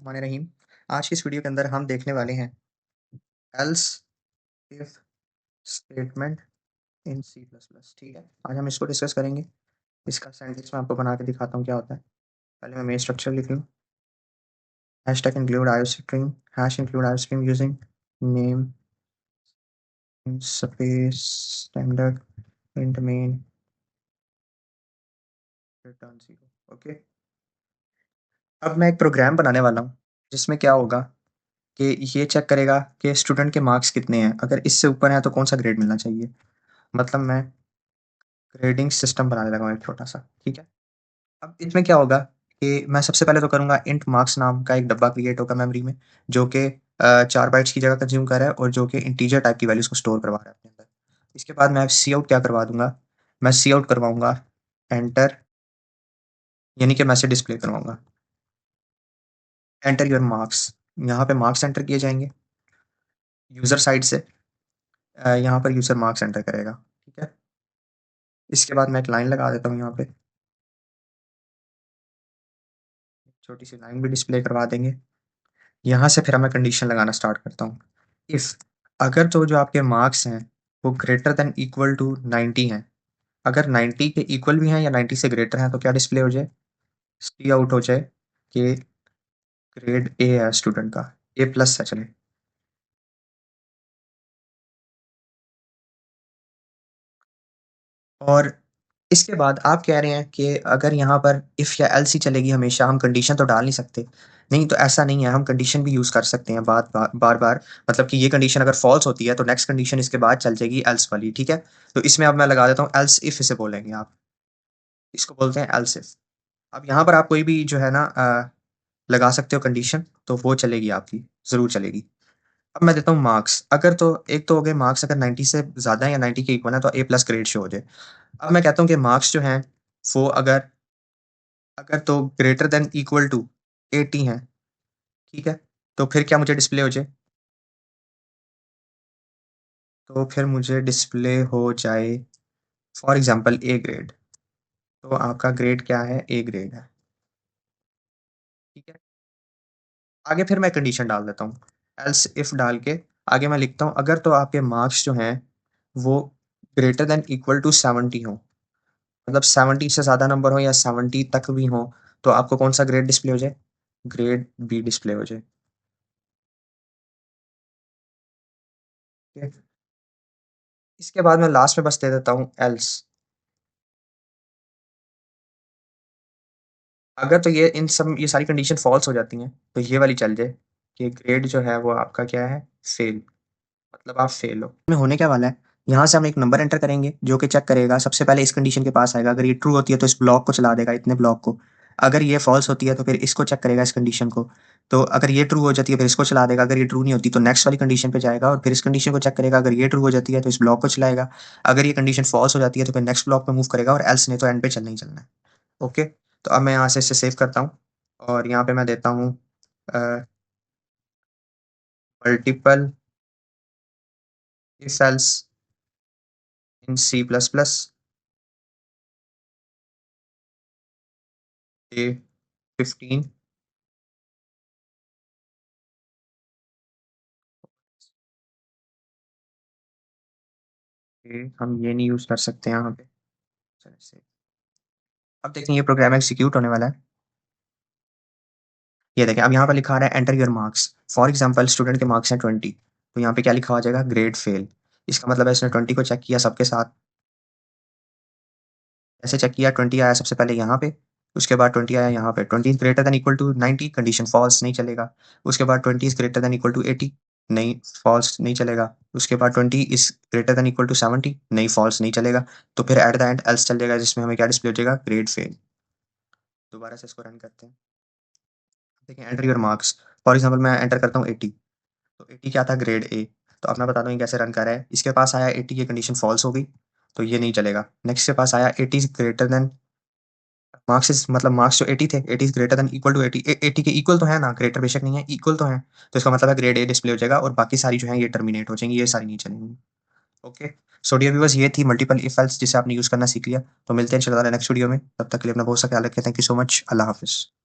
रहीम। आज की इस वीडियो के अंदर हम देखने वाले हैं else if statement in C plus plus. ठीक है, आज हम इसको डिस्कस करेंगे। इसका सेंटेंस मैं आपको बना के दिखाता हूँ क्या होता है। पहले मैं मेन स्ट्रक्चर लिख लूँ। Hashtag include iostream, hash include iostream using name space standard int main return 0। Okay, अब मैं एक प्रोग्राम बनाने वाला हूँ जिसमें क्या होगा कि ये चेक करेगा कि स्टूडेंट के मार्क्स कितने हैं। अगर इससे ऊपर है तो कौन सा ग्रेड मिलना चाहिए। मतलब मैं ग्रेडिंग सिस्टम बनाने लगा हूँ एक छोटा सा। ठीक है, अब इसमें क्या होगा कि मैं सबसे पहले तो करूँगा इंट मार्क्स नाम का एक डब्बा क्रिएट होगा मेमोरी में, जो कि 4 बाइट्स की जगह कंज्यूम कर रहा है और जो कि इंटीजर टाइप की वैल्यूज को स्टोर करवा रहा है अपने अंदर। इसके बाद मैं सी आउट क्या करवा दूंगा, मैं सी आउट करवाऊंगा एंटर, यानी कि मैसेज डिस्प्ले करवाऊंगा एंटर योर मार्क्स। यहाँ पे मार्क्स एंटर किए जाएंगे यूजर साइड से। यहाँ पर यूजर मार्क्स एंटर करेगा। ठीक है, इसके बाद मैं एक लाइन लगा देता हूँ यहाँ पे, छोटी सी लाइन भी डिस्प्ले करवा देंगे। यहाँ से फिर मैं कंडीशन लगाना स्टार्ट करता हूँ। इफ अगर तो जो आपके मार्क्स हैं वो ग्रेटर देन इक्वल टू 90 हैं, अगर 90 के इक्वल भी हैं या 90 से ग्रेटर हैं तो क्या डिस्प्ले हो जाए, सी आउट हो जाए कि ग्रेड ए है स्टूडेंट का, ए प्लस है चले। और इसके बाद आप कह रहे हैं कि अगर यहाँ पर इफ़ या एल्स ही चलेगी हमेशा, हम कंडीशन तो डाल नहीं सकते। नहीं, तो ऐसा नहीं है, हम कंडीशन भी यूज़ कर सकते हैं बार-बार। मतलब कि ये कंडीशन अगर फ़ॉल्स होती है तो नेक्स्ट कंडीशन इसके बाद चल जाएगी एल्स वाली। ठीक है? तो इसमें अब मैं लगा देता हूँ एल्स इफ, इसे बोलेंगे आप। इसको बोलते हैं एल्स इफ। अब यहाँ पर आप कोई भी जो है ना लगा सकते हो कंडीशन, तो वो चलेगी आपकी, ज़रूर चलेगी। अब मैं देता हूँ मार्क्स। अगर तो एक तो हो गए मार्क्स, अगर 90 से ज़्यादा है या 90 के इक्वल है तो ए प्लस ग्रेड शो हो जाए। अब मैं कहता हूँ कि मार्क्स जो हैं वो अगर अगर तो ग्रेटर देन इक्वल टू 80 हैं, ठीक है? तो फिर क्या मुझे डिस्प्ले हो जाए? तो फिर मुझे डिस्प्ले हो जाए फॉर एग्ज़ाम्पल ए ग्रेड। तो आपका ग्रेड क्या है? ए ग्रेड है। ठीक है? आगे फिर मैं कंडीशन डाल देता हूँ। एल्स इफ डाल के आगे मैं लिखता हूँ अगर तो आपके मार्क्स जो हैं वो ग्रेटर देन इक्वल टू 70 हों, मतलब 70 से ज़्यादा नंबर हो या 70 तक भी हो, तो आपको कौन-सा ग्रेड डिस्प्ले हो जाए? ग्रेड बी डिस्प्ले हो जाए। ठीक है? इसके बाद मैं लास्ट में बस दे देता हूँ एल्स। अगर तो ये सारी कंडीशन फ़ॉल्स हो जाती हैं, तो ये वाली चल जाए कि ग्रेड जो है वो आपका क्या है? फ़ेल, मतलब आप फ़ेल हो। में होने क्या वाला है, यहाँ से हम एक नंबर एंटर करेंगे जो कि चेक करेगा, सबसे पहले इस कंडीशन के पास आएगा। अगर ये ट्रू होती है तो इस ब्लॉक को चला देगा, इतने ब्लॉक को। अगर ये फ़ॉल्स होती है तो फिर इसको चेक करेगा, इस कंडीशन को। तो अगर ये ट्रू हो जाती है फिर इसको चला देगा, अगर ये ट्रू नहीं होती तो नेक्स्ट वाली कंडीशन पे जाएगा और फिर इस कंडीशन को चेक करेगा। अगर ये ट्रू हो जाती है तो इस ब्लॉक को चलाएगा। अगर ये कंडीशन फ़ॉल्स हो जाती है तो फिर नेक्स्ट ब्लॉक पे मूव करेगा और एल्स नहीं तो एंड पे चलना ही चलना है। ओके, तो अब मैं यहाँ से इसे सेव करता हूँ और यहाँ पे मैं देता हूँ multiple if else in C plus plus a 15। हम ये नहीं यूज़ कर सकते यहाँ पे। चलिए सेव। अब देखिए ये प्रोग्राम एग्जीक्यूट होने वाला है। ये देखें, अब यहाँ पर लिखा आ रहा है enter your marks. For example student के मार्क्स हैं 20, तो यहाँ पे क्या लिखा आ जाएगा? Grade fail. इसका मतलब है इसने 20 को चेक किया सबके साथ। ऐसे चेक किया, 20 आया सबसे पहले यहाँ पे, उसके बाद 20 आया यहाँ पे। 20 is greater than equal to 90, condition false, नहीं चलेगा। उसके बाद 20 is greater than equal to 80, नहीं, फॉल्स, नहीं चलेगा। उसके बाद 20 is greater than equal to 70, नहीं, फॉल्स, नहीं चलेगा। तो फिर एट द एंड एल्स चल जाएगा जिसमें हमें क्या डिस्प्ले हो जाएगा? Grade fail. दोबारा से इसको रन करते हैं। देखिए enter your marks, for example मैं एंटर करता हूँ 80, तो 80 क्या था? Grade A. तो अब मैं बताता हूँ ये कैसे रन कर रहा है। इसके पास आया 80, ये कंडीशन फॉल्स हो गई, तो ये नहीं चलेगा। नेक्स्ट के पास आया 80 is greater than marks is, मतलब मार्क्स जो 80 थे, 80 is greater than equal to 80, 80 के इक्वल तो है ना, ग्रेटर बेशक नहीं है, इक्वल तो है। तो इसका मतलब है ग्रेड ए डिस्प्ले हो जाएगा और बाकी सारी जो है ये टर्मिनेट हो जाएंगी, ये सारी नहीं चलेंगी। ओके, सो डियर व्यूअर्स, ये थी मल्टीपल इफ एल्स जिसे आपने यूज़ करना सीख लिया। तो मिलते हैं इंशाल्लाह नेक्स्ट वीडियो में, तब तक के लिए अपना बहुत सा ख्याल रखें। Thank you so much. Allah हाफ़िज़।